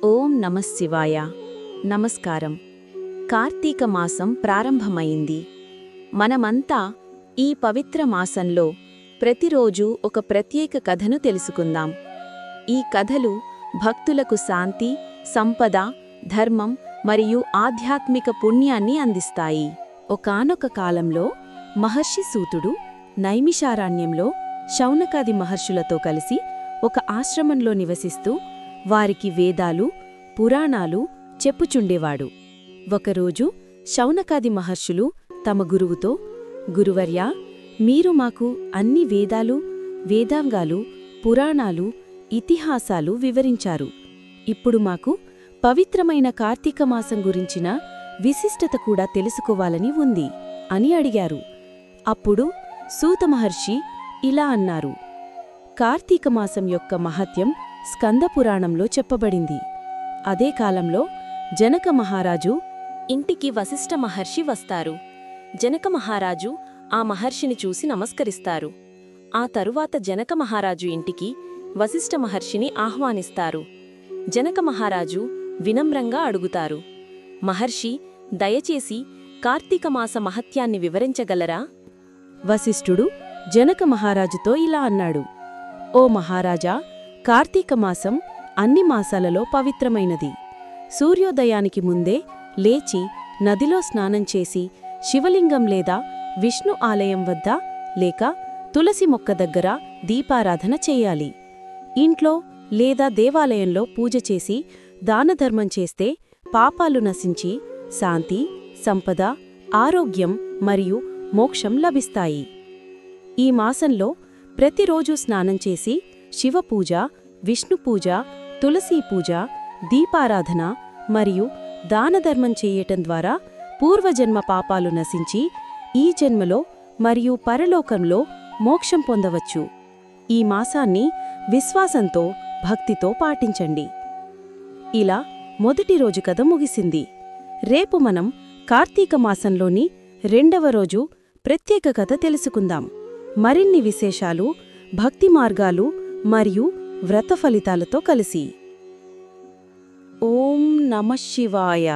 ఓం నమః శివాయ. నమస్కారం. కార్తీక మాసం ప్రారంభమైంది. మనమంతా ఈ పవిత్ర మాసంలో ప్రతిరోజూ ఒక ప్రత్యేక కథను తెలుసుకుందాం. ఈ కథలు భక్తులకు శాంతి, సంపద, ధర్మం మరియు ఆధ్యాత్మిక పుణ్యాన్ని అందిస్తాయి. ఒకానొక కాలంలో మహర్షి సూతుడు నైమిషారణ్యంలో శౌనకాది మహర్షులతో కలిసి ఒక ఆశ్రమంలో నివసిస్తూ వారికి వేదాలు, పురాణాలు చెప్పుచుండేవాడు. ఒకరోజు శౌనకాది మహర్షులు తమ గురువుతో, గురువర్యా, మీరు మాకు అన్ని వేదాలు, వేదాంగాలు, పురాణాలు, ఇతిహాసాలు వివరించారు. ఇప్పుడు మాకు పవిత్రమైన కార్తీక మాసం గురించిన విశిష్టత కూడా తెలుసుకోవాలని ఉంది అని అడిగారు. అప్పుడు సూత మహర్షి ఇలా అన్నారు: కార్తీక మాసం యొక్క మహత్యం స్కందపురాణంలో చెప్పబడింది. అదే కాలంలో జనక మహారాజు ఇంటికి వశిష్ఠ మహర్షి వస్తారు. జనక మహారాజు ఆ మహర్షిని చూసి నమస్కరిస్తారు. ఆ తరువాత జనక మహారాజు ఇంటికి వశిష్ఠ మహర్షిని ఆహ్వానిస్తారు. జనక మహారాజు వినమ్రంగా అడుగుతారు: మహర్షి, దయచేసి కార్తీక మాస మహత్యాన్ని వివరించగలరా? వశిష్ఠుడు జనక మహారాజుతో ఇలా అన్నాడు: ఓ మహారాజా, కార్తీక మాసం అన్ని మాసాలలో పవిత్రమైనది. సూర్యోదయానికి ముందే లేచి నదిలో స్నానం చేసి శివలింగం లేదా విష్ణు ఆలయం వద్ద లేక తులసి మొక్క దగ్గర దీపారాధన చెయ్యాలి. ఇంట్లో లేదా దేవాలయంలో పూజ చేసి దానధర్మం చేస్తే పాపాలు నశించి శాంతి, సంపద, ఆరోగ్యం మరియు మోక్షం లభిస్తాయి. ఈ మాసంలో ప్రతిరోజూ స్నానం చేసి శివపూజ, విష్ణుపూజ, తులసీ పూజ, దీపారాధన మరియు దానధర్మం చెయ్యటం ద్వారా పూర్వజన్మ పాపాలు నశించి ఈ జన్మలో మరియు పరలోకంలో మోక్షం పొందవచ్చు. ఈ మాసాన్ని విశ్వాసంతో, భక్తితో పాటించండి. ఇలా మొదటి రోజు కథ ముగిసింది. రేపు మనం కార్తీక మాసంలోని రెండవ రోజు ప్రత్యేక కథ తెలుసుకుందాం. మరిన్ని విశేషాలు, భక్తి మార్గాలు మరియు వ్రత ఫలితాలతో కలిసి. ఓం నమః శివాయ.